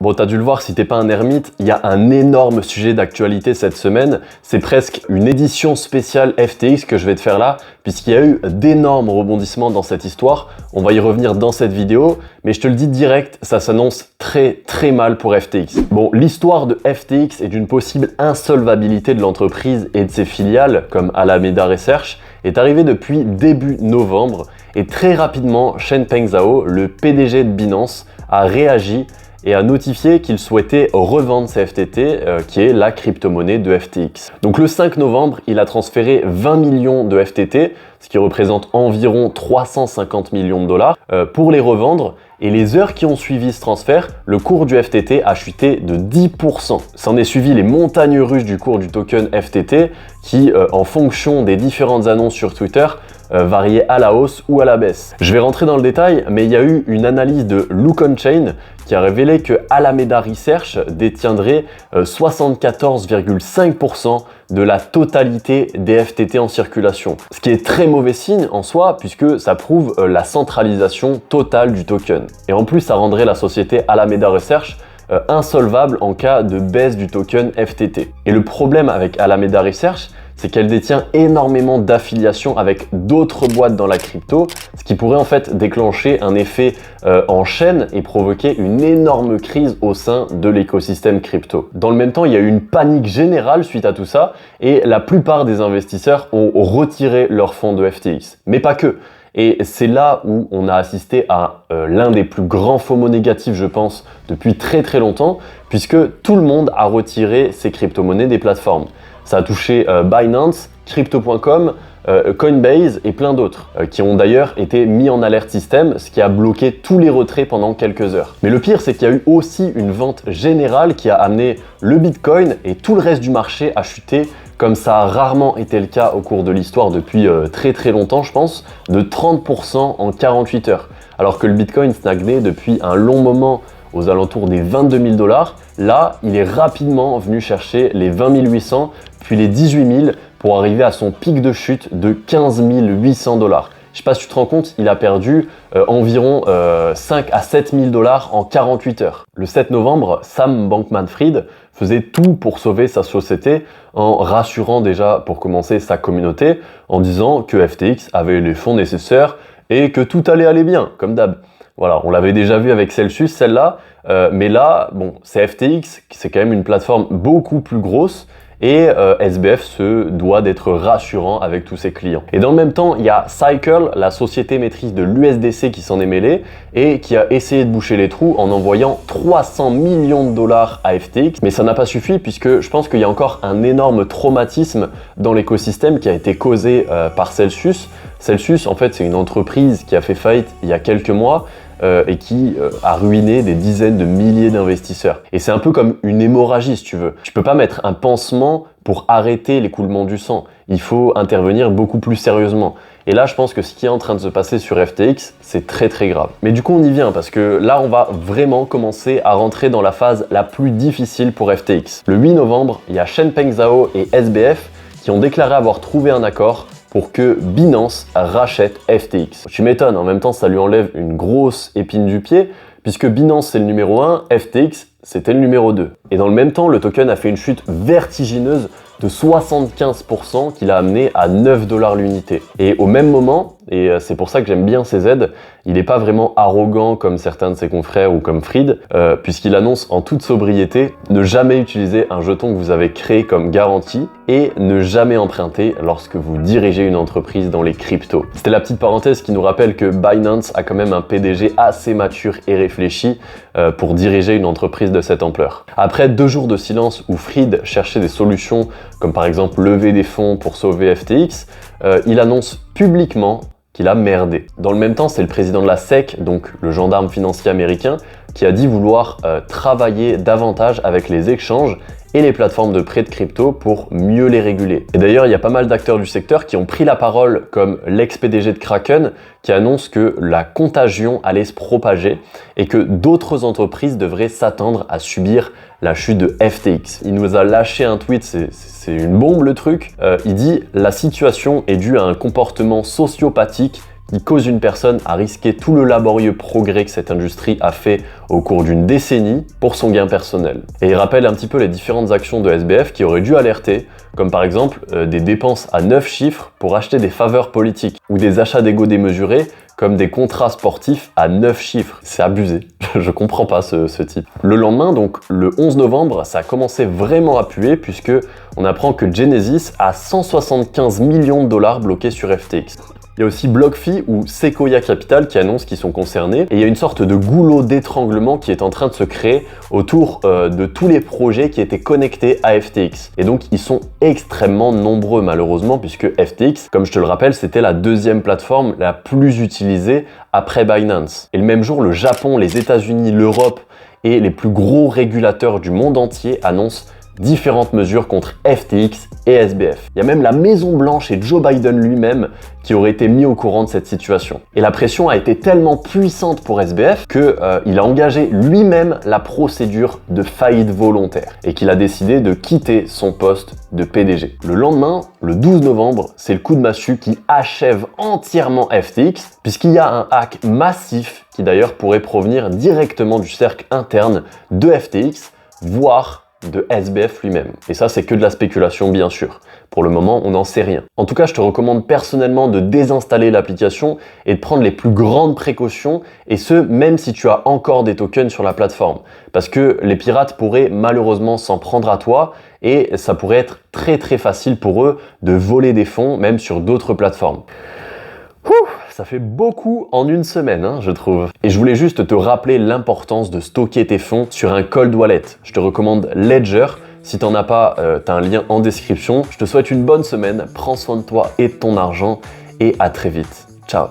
Bon, t'as dû le voir, si t'es pas un ermite, il y a un énorme sujet d'actualité cette semaine. C'est presque une édition spéciale FTX que je vais te faire là, puisqu'il y a eu d'énormes rebondissements dans cette histoire. On va y revenir dans cette vidéo, mais je te le dis direct, ça s'annonce très mal pour FTX. Bon, l'histoire de FTX et d'une possible insolvabilité de l'entreprise et de ses filiales, comme Alameda Research, est arrivée depuis début novembre, et très rapidement, Changpeng Zhao, le PDG de Binance, a réagi et a notifié qu'il souhaitait revendre CFTT, qui est la crypto-monnaie de FTX. Donc le 5 novembre, il a transféré 20 millions de FTT, ce qui représente environ 350 millions de dollars, pour les revendre. Et les heures qui ont suivi ce transfert, le cours du FTT a chuté de 10%. S'en est suivi les montagnes russes du cours du token FTT qui, en fonction des différentes annonces sur Twitter, variaient à la hausse ou à la baisse. Je vais rentrer dans le détail, mais il y a eu une analyse de Look On Chain qui a révélé que Alameda Research détiendrait 74,5% de la totalité des FTT en circulation. Ce qui est très mauvais signe en soi, puisque ça prouve la centralisation totale du token. Et en plus, ça rendrait la société Alameda Research insolvable en cas de baisse du token FTT. Et le problème avec Alameda Research, c'est qu'elle détient énormément d'affiliations avec d'autres boîtes dans la crypto, ce qui pourrait en fait déclencher un effet en chaîne et provoquer une énorme crise au sein de l'écosystème crypto. Dans le même temps, il y a eu une panique générale suite à tout ça et la plupart des investisseurs ont retiré leurs fonds de FTX. Mais pas que. Et c'est là où on a assisté à l'un des plus grands FOMO négatifs, je pense, depuis très longtemps, puisque tout le monde a retiré ses crypto-monnaies des plateformes. Ça a touché Binance, Crypto.com, Coinbase et plein d'autres, qui ont d'ailleurs été mis en alerte système, ce qui a bloqué tous les retraits pendant quelques heures. Mais le pire, c'est qu'il y a eu aussi une vente générale qui a amené le Bitcoin et tout le reste du marché à chuter, comme ça a rarement été le cas au cours de l'histoire depuis très longtemps, je pense, de 30% en 48 heures. Alors que le Bitcoin stagnait depuis un long moment aux alentours des 22 000 $. Là, il est rapidement venu chercher les 20 800, puis les 18 000 pour arriver à son pic de chute de 15 800 $. Je sais pas si tu te rends compte, il a perdu environ 5 à 7 000 $ en 48 heures. Le 7 novembre, Sam Bankman-Fried faisait tout pour sauver sa société en rassurant déjà, pour commencer, sa communauté, en disant que FTX avait les fonds nécessaires et que tout allait aller bien, comme d'hab. Voilà, on l'avait déjà vu avec Celsius, celle-là, mais là, bon, c'est FTX, c'est quand même une plateforme beaucoup plus grosse, et SBF se doit d'être rassurant avec tous ses clients. Et dans le même temps, il y a Cycle, la société maîtrise de l'USDC qui s'en est mêlée et qui a essayé de boucher les trous en envoyant 300 millions de dollars à FTX, mais ça n'a pas suffi puisque je pense qu'il y a encore un énorme traumatisme dans l'écosystème qui a été causé par Celsius. Celsius, en fait, c'est une entreprise qui a fait faillite il y a quelques mois et qui a ruiné des dizaines de milliers d'investisseurs. Et c'est un peu comme une hémorragie, si tu veux. Tu peux pas mettre un pansement pour arrêter l'écoulement du sang. Il faut intervenir beaucoup plus sérieusement. Et là, je pense que ce qui est en train de se passer sur FTX, c'est très grave. Mais du coup, on y vient parce que là, on va vraiment commencer à rentrer dans la phase la plus difficile pour FTX. Le 8 novembre, il y a Changpeng Zhao et SBF qui ont déclaré avoir trouvé un accord pour que Binance rachète FTX. Tu m'étonnes, en même temps ça lui enlève une grosse épine du pied, puisque Binance c'est le numéro 1, FTX c'était le numéro 2. Et dans le même temps, le token a fait une chute vertigineuse de 75% qui l'a amené à 9 $ l'unité. Et au même moment, et c'est pour ça que j'aime bien CZ, il n'est pas vraiment arrogant comme certains de ses confrères ou comme Fried, puisqu'il annonce en toute sobriété ne jamais utiliser un jeton que vous avez créé comme garantie et ne jamais emprunter lorsque vous dirigez une entreprise dans les cryptos. C'était la petite parenthèse qui nous rappelle que Binance a quand même un PDG assez mature et réfléchi pour diriger une entreprise de cette ampleur. Après 2 jours de silence où Fried cherchait des solutions comme par exemple lever des fonds pour sauver FTX, il annonce publiquement qu'il a merdé. Dans le même temps, c'est le président de la SEC, donc le gendarme financier américain, qui a dit vouloir travailler davantage avec les exchanges et les plateformes de prêt de crypto pour mieux les réguler. Et d'ailleurs, il y a pas mal d'acteurs du secteur qui ont pris la parole, comme l'ex-PDG de Kraken, qui annonce que la contagion allait se propager et que d'autres entreprises devraient s'attendre à subir la chute de FTX. Il nous a lâché un tweet, c'est une bombe le truc. Il dit « La situation est due à un comportement sociopathique Il cause une personne à risquer tout le laborieux progrès que cette industrie a fait au cours d'une décennie pour son gain personnel. Et il rappelle un petit peu les différentes actions de SBF qui auraient dû alerter, comme par exemple des dépenses à 9 chiffres pour acheter des faveurs politiques, ou des achats d'ego démesurés, comme des contrats sportifs à 9 chiffres. C'est abusé. Je comprends pas ce type. Le lendemain, donc le 11 novembre, ça a commencé vraiment à puer puisque on apprend que Genesis a 175 millions de dollars bloqués sur FTX. Il y a aussi BlockFi ou Sequoia Capital qui annoncent qu'ils sont concernés. Et il y a une sorte de goulot d'étranglement qui est en train de se créer autour de tous les projets qui étaient connectés à FTX. Et donc, ils sont extrêmement nombreux malheureusement puisque FTX, comme je te le rappelle, c'était la deuxième plateforme la plus utilisée après Binance. Et le même jour, le Japon, les États-Unis, l'Europe et les plus gros régulateurs du monde entier annoncent différentes mesures contre FTX et SBF. Il y a même la Maison Blanche et Joe Biden lui-même qui auraient été mis au courant de cette situation. Et la pression a été tellement puissante pour SBF qu'il a engagé lui-même la procédure de faillite volontaire et qu'il a décidé de quitter son poste de PDG. Le lendemain, le 12 novembre, c'est le coup de massue qui achève entièrement FTX puisqu'il y a un hack massif qui d'ailleurs pourrait provenir directement du cercle interne de FTX, voire de SBF lui-même. Et ça, c'est que de la spéculation, bien sûr. Pour le moment, on n'en sait rien. En tout cas, je te recommande personnellement de désinstaller l'application et de prendre les plus grandes précautions, et ce, même si tu as encore des tokens sur la plateforme. Parce que les pirates pourraient malheureusement s'en prendre à toi, et ça pourrait être très très facile pour eux de voler des fonds, même sur d'autres plateformes. Ça fait beaucoup en une semaine, hein, je trouve. Et je voulais juste te rappeler l'importance de stocker tes fonds sur un cold wallet. Je te recommande Ledger. Si t'en as pas, t'as un lien en description. Je te souhaite une bonne semaine. Prends soin de toi et de ton argent. Et à très vite. Ciao.